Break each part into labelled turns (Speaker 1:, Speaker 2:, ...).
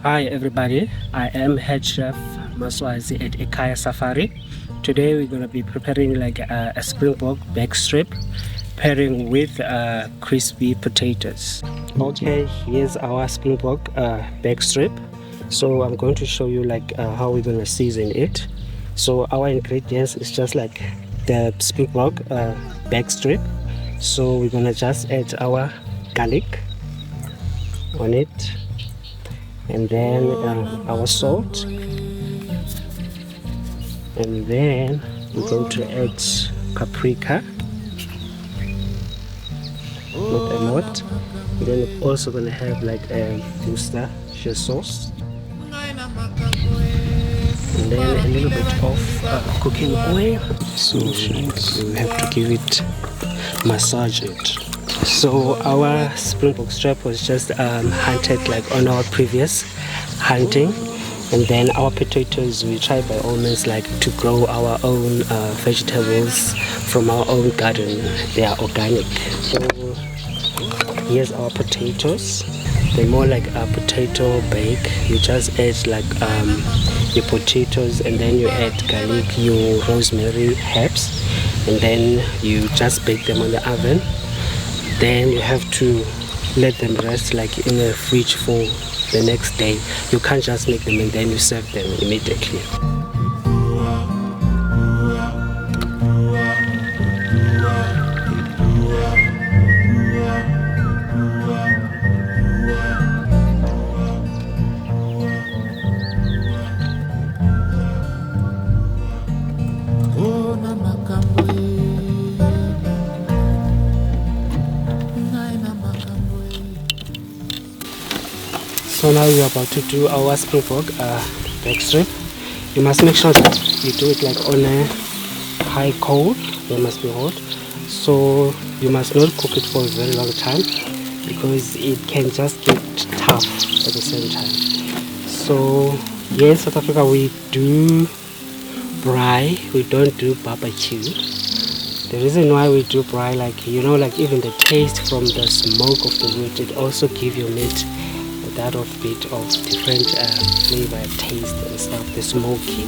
Speaker 1: Hi everybody, I am head chef Maswazi at Ekhaya Safari. Today we're going to be preparing like a springbok backstrap pairing with crispy potatoes. Okay, here's our springbok backstrap. So I'm going to show you like how we're going to season it. So our ingredients is just like the springbok backstrap. So we're going to just add our garlic on it, and then our salt, and then we're going to add paprika, not a lot, and then we're also going to have like a Worcestershire sauce, and then a little bit of cooking oil. So you have to give it, massage it. So our springbok strap was just hunted like on our previous hunting, and then our potatoes we try by all means like to grow our own vegetables from our own garden. They are organic. So here's our potatoes. They're more like a potato bake. You just add like your potatoes, and then you add garlic, your rosemary, herbs, and then you just bake them on the oven. Then you have to let them rest like in the fridge for the next day. You can't just make them and then you serve them immediately. So now we are about to do our springbok backstrap. You must make sure that you do it like on a high coal. They must be hot. So you must not cook it for a very long time because it can just get tough at the same time. So here in South Africa we do braai, we don't do barbecue. The reason why we do braai, like you know, like even the taste from the smoke of the wood, it also gives your meat that of bit of different flavor, taste and stuff, the smoky.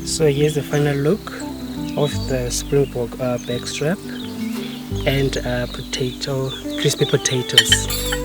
Speaker 1: So here's the final look of the springbok backstrap and crispy potatoes.